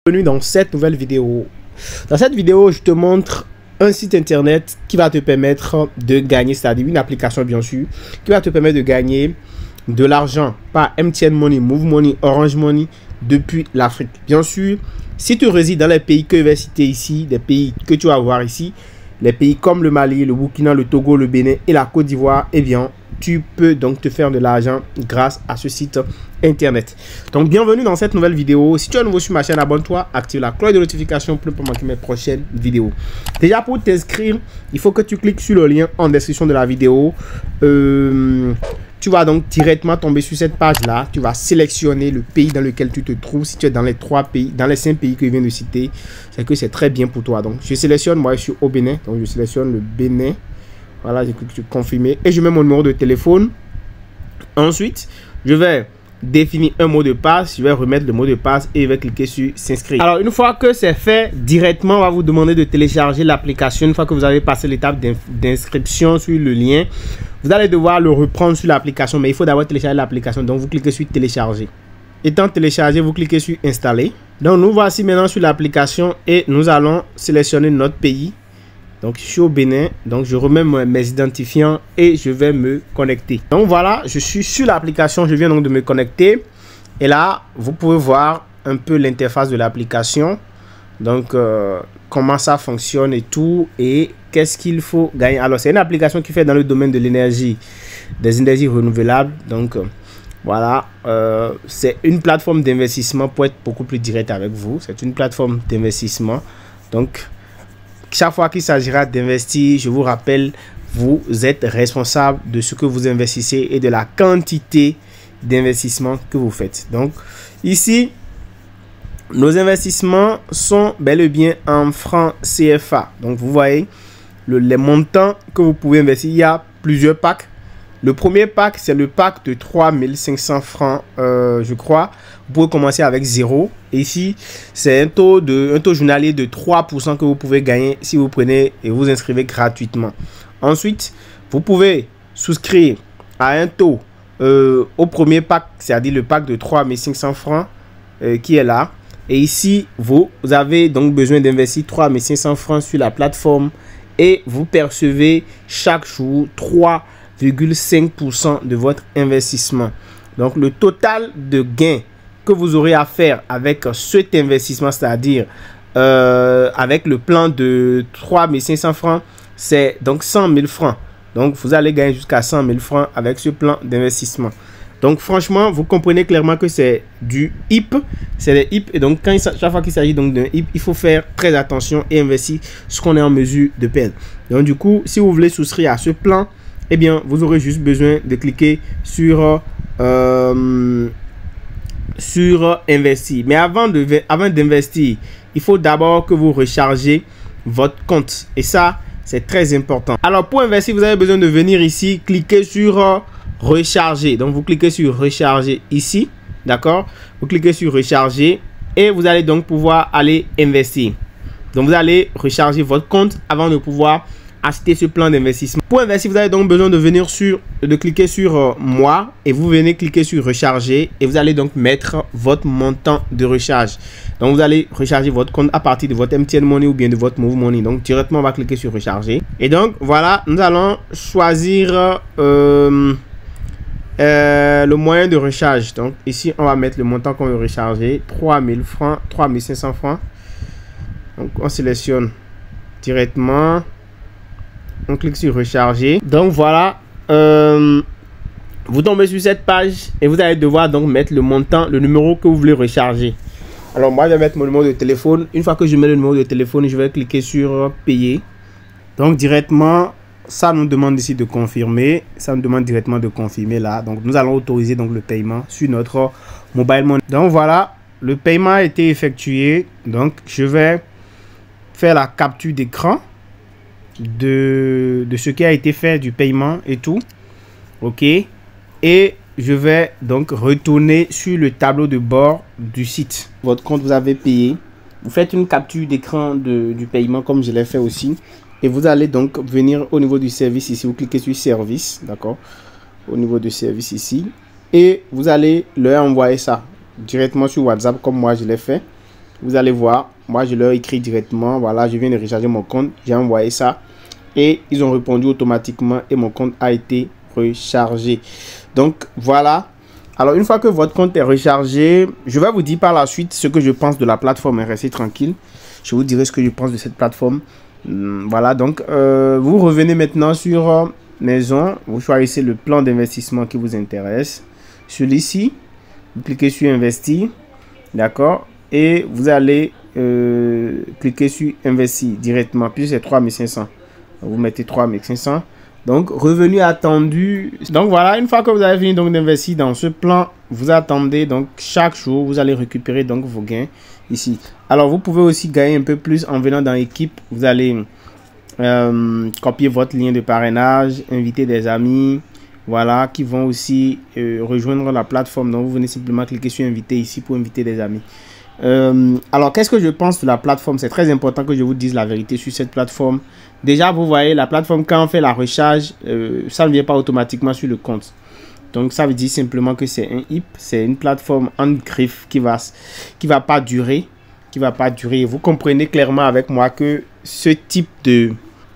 Bienvenue dans cette nouvelle vidéo. Dans cette vidéo, je te montre un site internet qui va te permettre de gagner, c'est-à-dire une application bien sûr, qui va te permettre de gagner de l'argent par MTN Money, Move Money, Orange Money depuis l'Afrique. Bien sûr, si tu résides dans les pays que je vais citer ici, des pays que tu vas voir ici, les pays comme le Mali, le Burkina, le Togo, le Bénin et la Côte d'Ivoire, eh bien, tu peux donc te faire de l'argent grâce à ce site internet. Donc, bienvenue dans cette nouvelle vidéo. Si tu es nouveau sur ma chaîne, abonne-toi, active la cloche de notification pour ne pas manquer mes prochaines vidéos. Déjà, pour t'inscrire, il faut que tu cliques sur le lien en description de la vidéo. Tu vas donc directement tomber sur cette page-là. Tu vas sélectionner le pays dans lequel tu te trouves. Si tu es dans les 3 pays, dans les 5 pays que je viens de citer, c'est que c'est très bien pour toi. Donc, je sélectionne, moi, je suis au Bénin. Donc, je sélectionne le Bénin. Voilà, je clique sur confirmer et je mets mon numéro de téléphone. Ensuite, je vais définir un mot de passe. Je vais remettre le mot de passe et je vais cliquer sur s'inscrire. Alors, une fois que c'est fait, directement, on va vous demander de télécharger l'application. Une fois que vous avez passé l'étape d'inscription sur le lien, vous allez devoir le reprendre sur l'application. Mais il faut d'abord télécharger l'application. Donc, vous cliquez sur télécharger. Étant téléchargé, vous cliquez sur installer. Donc, nous voici maintenant sur l'application et nous allons sélectionner notre pays. Donc, je suis au Bénin. Donc, je remets mes identifiants et je vais me connecter. Donc, voilà, je suis sur l'application. Je viens donc de me connecter. Et là, vous pouvez voir un peu l'interface de l'application. Donc, comment ça fonctionne et tout. Et qu'est-ce qu'il faut gagner. Alors, c'est une application qui fait dans le domaine de l'énergie, des énergies renouvelables. Donc, voilà, c'est une plateforme d'investissement pour être beaucoup plus direct avec vous. C'est une plateforme d'investissement. Donc, chaque fois qu'il s'agira d'investir, je vous rappelle, vous êtes responsable de ce que vous investissez et de la quantité d'investissement que vous faites. Donc, ici, nos investissements sont bel et bien en francs CFA. Donc, vous voyez les montants que vous pouvez investir. Il y a plusieurs packs. Le premier pack, c'est le pack de 3500 francs, je crois. Vous pouvez commencer avec 0. Et ici, c'est un taux journalier de 3% que vous pouvez gagner si vous prenez et vous inscrivez gratuitement. Ensuite, vous pouvez souscrire à un taux au premier pack, c'est-à-dire le pack de 3500 francs qui est là. Et ici, vous avez donc besoin d'investir 3500 francs sur la plateforme et vous percevez chaque jour 3,5% de votre investissement. Donc, le total de gains que vous aurez à faire avec cet investissement, c'est-à-dire avec le plan de 3500 francs, c'est donc 100 000 francs. Donc, vous allez gagner jusqu'à 100 000 francs avec ce plan d'investissement. Donc, franchement, vous comprenez clairement que c'est du HIP. C'est des HIP. Et donc, chaque fois qu'il s'agit donc d'un HIP, il faut faire très attention et investir ce qu'on est en mesure de perdre. Donc, du coup, si vous voulez souscrire à ce plan, eh bien, vous aurez juste besoin de cliquer sur investir. Mais avant d'investir, il faut d'abord que vous rechargez votre compte. Et ça, c'est très important. Alors, pour investir, vous avez besoin de venir ici, cliquer sur recharger. Donc, vous cliquez sur recharger ici. D'accord? Vous cliquez sur recharger et vous allez donc pouvoir aller investir. Donc, vous allez recharger votre compte avant de pouvoir acheter ce plan d'investissement. Pour investir, vous avez donc besoin de venir de cliquer sur moi et vous venez cliquer sur recharger et vous allez donc mettre votre montant de recharge. Donc, vous allez recharger votre compte à partir de votre MTN Money ou bien de votre Move Money. Donc, directement, on va cliquer sur recharger. Et donc, voilà, nous allons choisir le moyen de recharge. Donc, ici, on va mettre le montant qu'on veut recharger. 3000 francs, 3500 francs. Donc, on sélectionne directement. On clique sur recharger. Donc voilà, vous tombez sur cette page et vous allez devoir donc mettre le montant, le numéro que vous voulez recharger. Alors moi, je vais mettre mon numéro de téléphone. Une fois que je mets le numéro de téléphone, je vais cliquer sur payer. Donc directement, ça nous demande ici de confirmer. Ça nous demande directement de confirmer là. Donc nous allons autoriser donc le paiement sur notre mobile money. Donc voilà, le paiement a été effectué. Donc je vais faire la capture d'écran de ce qui a été fait, du paiement et tout. Ok, et je vais donc retourner sur le tableau de bord du site. Votre compte, vous avez payé, vous faites une capture d'écran du paiement comme je l'ai fait aussi et vous allez donc venir au niveau du service ici, vous cliquez sur service, d'accord, au niveau du service ici et vous allez leur envoyer ça directement sur WhatsApp comme moi je l'ai fait. Vous allez voir, moi je leur écris directement, voilà, je viens de recharger mon compte, j'ai envoyé ça et ils ont répondu automatiquement et mon compte a été rechargé. Donc voilà. Alors une fois que votre compte est rechargé, je vais vous dire par la suite ce que je pense de la plateforme. Restez tranquille, je vous dirai ce que je pense de cette plateforme. Voilà, donc vous revenez maintenant sur maison, vous choisissez le plan d'investissement qui vous intéresse. Celui-ci, vous cliquez sur investir, d'accord, et vous allez cliquer sur investir directement, puis c'est 3500. Vous mettez 3500. Donc, revenu attendu. Donc, voilà, une fois que vous avez fini donc d'investir dans ce plan, vous attendez donc chaque jour, vous allez récupérer donc vos gains ici. Alors, vous pouvez aussi gagner un peu plus en venant dans l'équipe. Vous allez copier votre lien de parrainage, inviter des amis, voilà, qui vont aussi rejoindre la plateforme. Donc, vous venez simplement cliquer sur inviter ici pour inviter des amis. Alors, qu'est-ce que je pense de la plateforme? C'est très important que je vous dise la vérité sur cette plateforme. Déjà, vous voyez, la plateforme, quand on fait la recharge, ça ne vient pas automatiquement sur le compte. Donc, ça veut dire simplement que c'est un HIP. C'est une plateforme en griffe qui va pas durer. Vous comprenez clairement avec moi que ce type de...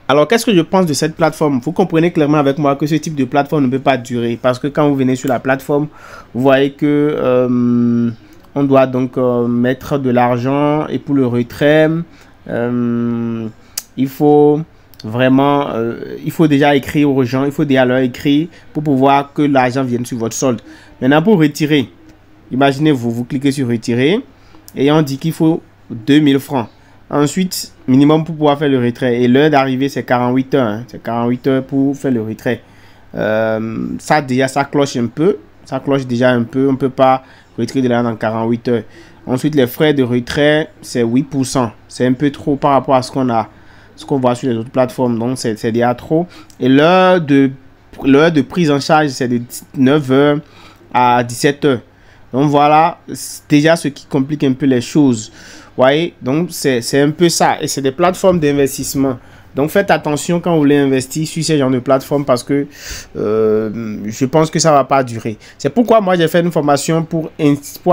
Alors, qu'est-ce que je pense de cette plateforme? Vous comprenez clairement avec moi que ce type de plateforme ne peut pas durer. Parce que quand vous venez sur la plateforme, vous voyez que... on doit donc mettre de l'argent et pour le retrait, il faut vraiment, il faut déjà écrire aux gens, il faut déjà leur écrire pour pouvoir que l'argent vienne sur votre solde. Maintenant, pour retirer, imaginez-vous, vous cliquez sur retirer et on dit qu'il faut 2000 francs. Ensuite, minimum pour pouvoir faire le retrait. Et l'heure d'arrivée, c'est 48 heures. Hein. C'est 48 heures pour faire le retrait. Ça, déjà, ça cloche un peu. Ça cloche déjà un peu. On ne peut pas retirer de l'argent dans 48 heures. Ensuite, les frais de retrait, c'est 8%. C'est un peu trop par rapport à ce qu'on a, ce qu'on voit sur les autres plateformes. Donc, c'est déjà trop. Et l'heure de prise en charge, c'est de 9h à 17h. Donc, voilà, déjà ce qui complique un peu les choses. Vous voyez, donc c'est un peu ça. Et c'est des plateformes d'investissement. Donc, faites attention quand vous voulez investir sur ces genres de plateformes parce que je pense que ça ne va pas durer. C'est pourquoi moi, j'ai fait une formation pour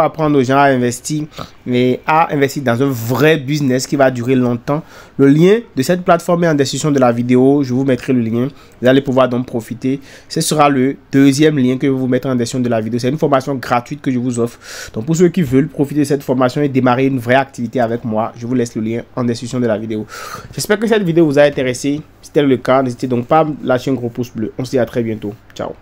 apprendre aux gens à investir, mais à investir dans un vrai business qui va durer longtemps. Le lien de cette plateforme est en description de la vidéo. Je vous mettrai le lien. Vous allez pouvoir donc profiter. Ce sera le deuxième lien que je vais vous mettre en description de la vidéo. C'est une formation gratuite que je vous offre. Donc, pour ceux qui veulent profiter de cette formation et démarrer une vraie activité avec moi, je vous laisse le lien en description de la vidéo. J'espère que cette vidéo vous a intéressé. Si tel est le cas, n'hésitez donc pas à lâcher un gros pouce bleu. On se dit à très bientôt. Ciao.